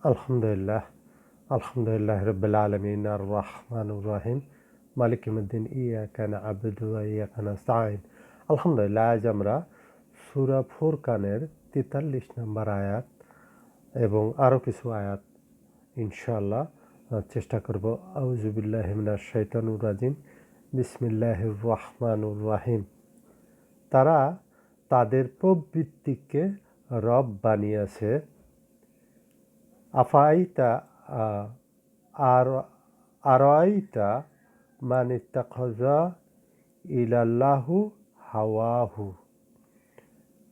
আলহামদুলিল্লাহ আলহামদুলিল্লাহ রাব্বিল আলামিন আর রহমানুর রহিম মালিক ইয়াউমিদ্দিন ইয়াকা না'বুদু ওয়া ইয়াকা নাস্তাঈন। আলহামদুলিল্লাহ, আজ আমরা সূরা ফুরকানের ৪৩ নম্বর আয়াত এবং আরও কিছু আয়াত ইনশাআল্লাহ চেষ্টা করব। আউযু বিল্লাহি মিনাশ শাইতানির রাজিম। বিসমিল্লাহির রহমানির রহিম। তারা তাদের প্রবৃত্তিকে রব বানিয়েছে। আফাইতা আর আরাইতা মান ইত্তাখাযা ইলাল্লাহু হাওয়াহু।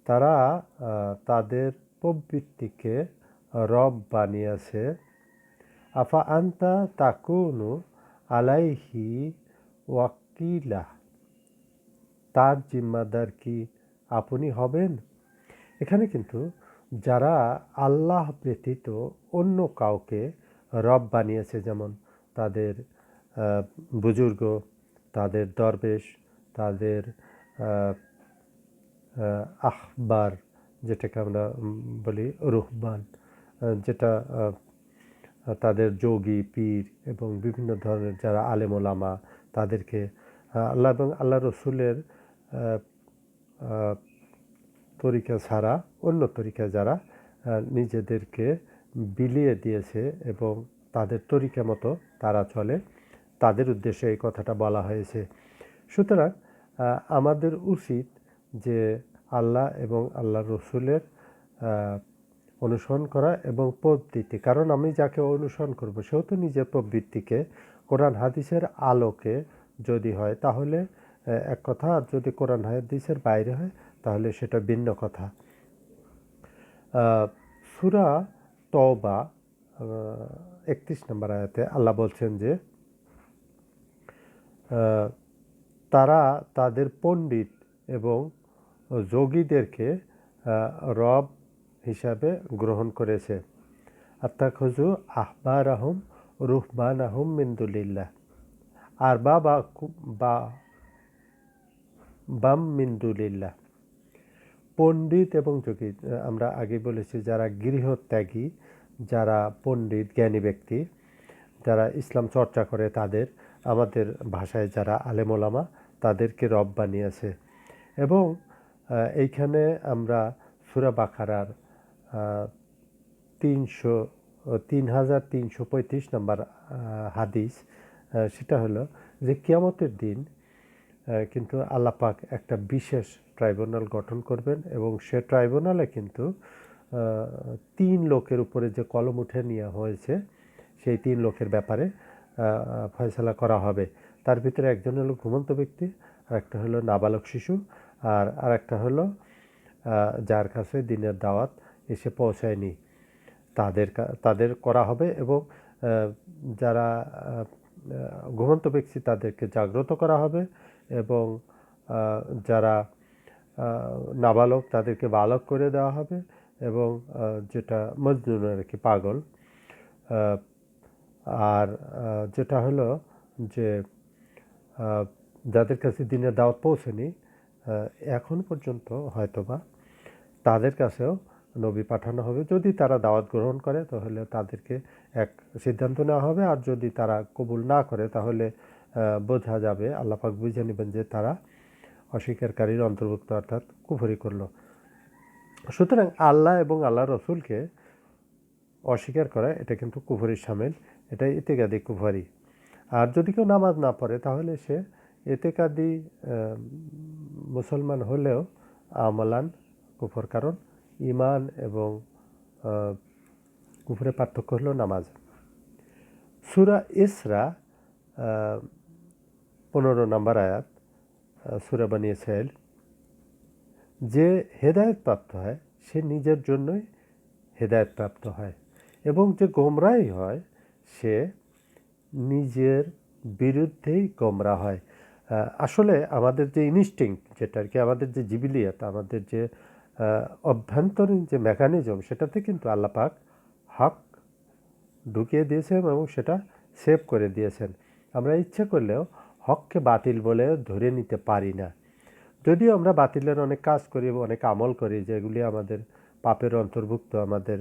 তারা তাদের প্রবৃত্তিকে রব বানিয়েছে। আফা আন্তা তাকুনু আলাইহি ওয়াকিলা। তার জিম্মাদার কি আপনি হবেন? এখানে কিন্তু যারা আল্লাহ ব্যতীত অন্য কাউকে রব বানিয়েছে, যেমন তাদের বুজুর্গ, তাদের দরবেশ, তাদের আহবার, যেটাকে আমরা বলি রুহবান, যেটা তাদের যোগী, পীর এবং বিভিন্ন ধরনের যারা আলেম ওলামা, তাদেরকে আল্লাহ এবং আল্লাহ রসুলের তরিকা ছাড়া অন্য তরিকা যারা নিজেদেরকে বিলিয়ে দিয়েছে এবং তাদের তরিকা মতো তারা চলে, তাদের উদ্দেশ্যে এই কথাটা বলা হয়েছে। সুতরাং আমাদের উচিত যে আল্লাহ এবং আল্লাহ রসুলের অনুসরণ করা এবং প্রবৃত্তি, কারণ আমি যাকে অনুসরণ করব সেও তো নিজের প্রবৃত্তিকে কোরআন হাদিসের আলোকে যদি হয় তাহলে এক কথা, আর যদি কোরআন হাদিসের বাইরে হয় তাহলে সেটা ভিন্ন কথা। সূরা তওবা ৩১ নম্বর আয়াতে আল্লাহ বলছেন যে তারা তাদের পণ্ডিত এবং যোগীদেরকে রব হিসাবে গ্রহণ করেছে। আত্তাখাযু আহবারাহুম রুহবানাহুম মিন দুনিল্লাহ আর বাম মিন দুনিল্লাহ। পণ্ডিত এবং যোগী, আমরা আগে বলেছি যারা গৃহত্যাগী, যারা পণ্ডিত জ্ঞানী ব্যক্তি, যারা ইসলাম চর্চা করে, তাদের আমাদের ভাষায় যারা আলেম ওলামা, তাদেরকে রব বানিয়েছে। এবং এইখানে আমরা সূরা বাকারার ৩,৩35 নম্বর হাদিস, সেটা হলো যে কিয়ামতের দিন কিন্তু আল্লাহ পাক একটা বিশেষ ট্রাইব্যুনাল গঠন করবেন এবং সে ট্রাইব্যুনালে কিন্তু ৩ লোকের উপরে যে কলম উঠে নেওয়া হয়েছে সেই ৩ লোকের ব্যাপারে ফয়সালা করা হবে। তার ভিতরে একজন হলো ঘুমন্ত ব্যক্তি, আর একটা হলো নাবালক শিশু, আর একটা হলো যার কাছে দিনের দাওয়াত এসে পৌঁছায়নি, তাদের করা হবে। এবং যারা ঘুমন্ত ব্যক্তি তাদেরকে জাগ্রত করা হবে এবং যারা নাবালক তাদেরকে বালক করে দেওয়া হবে এবং যেটা মজনুন আর কি, পাগল, আর যেটা হলো যে যাদের কাছে দিনের দাওয়াত পৌঁছেনি এখন পর্যন্ত হয়তোবা, তাদের কাছেও নবী পাঠানো হবে। যদি তারা দাওয়াত গ্রহণ করে তাহলে তাদেরকে এক সিদ্ধান্ত নেওয়া হবে, আর যদি তারা কবুল না করে তাহলে বোঝা যাবে, আল্লাহ পাক বুঝে নেবেন যে তারা অস্বীকারীর অন্তর্ভুক্ত, অর্থাৎ কুফরি করলো। সুতরাং আল্লাহ এবং আল্লাহ রসুলকে অস্বীকার করা এটা কিন্তু কুফরির শামিল, এটা ইতিকাদি কুফরি। আর যদি কেউ নামাজ না পড়ে তাহলে সে ইতিকাদি মুসলমান হলেও আমালান কুফর, কারণ ইমান এবং কুফরের পার্থক্য হলো নামাজ। সূরা ইসরা ১৫ নম্বর আয়াত, সূরা বনী ইসরাঈল, যে হেদায়েত প্রাপ্ত হয় সে নিজের জন্যই হেদায়েত প্রাপ্ত হয় এবং যে গোমরাহী হয় সে নিজের বিরুদ্ধেই গোমরা হয়। আসলে আমাদের যে ইনস্টিংক্ট, যেটা আর কি আমাদের যে জিবিলিয়াত, আমাদের যে অভ্যন্তরীণ যে মেকানিজম, সেটাতে কিন্তু আল্লাহ পাক হক ঢুকিয়ে দিয়েছেন এবং সেটা সেভ করে দিয়েছেন। আমরা ইচ্ছে করলেও হককে বাতিল বলে ধরে নিতে পারি না। যদিও আমরা বাতিলের অনেক কাজ করি, অনেক আমল করি যেগুলি আমাদের পাপের অন্তর্ভুক্ত, আমাদের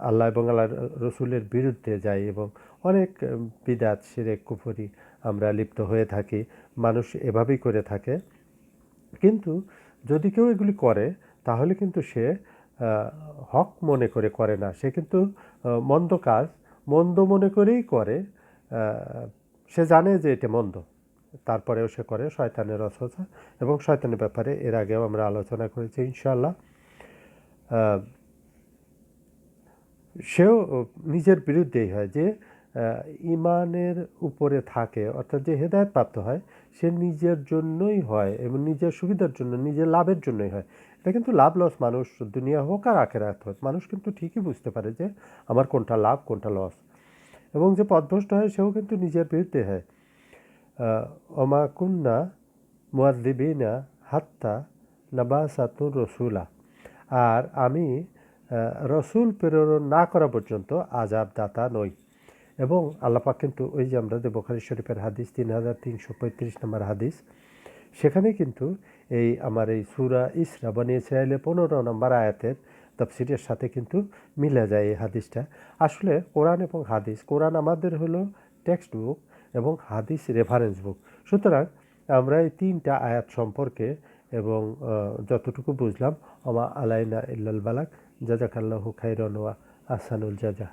আল্লাহ এবং আল্লাহর রসুলের বিরুদ্ধে যাই এবং অনেক বিদআত শিরক কুফরি আমরা লিপ্ত হয়ে থাকি। মানুষ এভাবেই করে থাকে। কিন্তু যদি কেউ এগুলি করে তাহলে কিন্তু সে হক মনে করে করে না, সে কিন্তু মন্দ কাজ মন্দ মনে করেই করে। সে জানে যে এটা মন্দ, তারপরেও সে করে শয়তানের অসহসা। এবং শয়তানের ব্যাপারে এর আগেও আমরা আলোচনা করেছি ইনশাআল্লাহ। সেও নিজের বিরুদ্ধেই হয়। যে ইমানের উপরে থাকে, অর্থাৎ যে হেদায়েত প্রাপ্ত হয়, সে নিজের জন্যই হয় এবং নিজের সুবিধার জন্য, নিজের লাভের জন্যই হয়। এটা কিন্তু লাভ লস, মানুষ দুনিয়া হোক আর আখিরাত হোক, মানুষ কিন্তু ঠিকই বুঝতে পারে যে আমার কোনটা লাভ কোনটা লস। এবং যে পথভ্রষ্ট হয় সেও কিন্তু নিজের বিরুদ্ধে হয়। ওমা কুন্না মুআযযিবিনা হাত্তা নাবাসাতুর রসুলা। আর আমি রসুল প্রেরণ না করা পর্যন্ত আযাব দাতা নই। এবং আল্লাহ পাক কিন্তু ওই যে আমরা যে বুখারী শরীফের হাদিস 3335 নম্বর হাদিস, সেখানে কিন্তু এই আমার এই সূরা ইসরা বনী ইসরাঈলের 15 নম্বর আয়াতের তাফসীরের সাথে কিন্তু মিলে যায় এই হাদিসটা। আসলে কোরআন এবং হাদিস, কোরআন আমাদের হলো টেক্সট বুক এবং হাদিস রেফারেন্স বুক। সুতরাং আমরা এই 3টা আয়াত সম্পর্কে এবং যতটুকু বুঝলাম, ওমা আলাইনা ইল্লাল বালাগ, জাযাকাল্লাহু খাইরান ওয়া আহসানুল জাযা।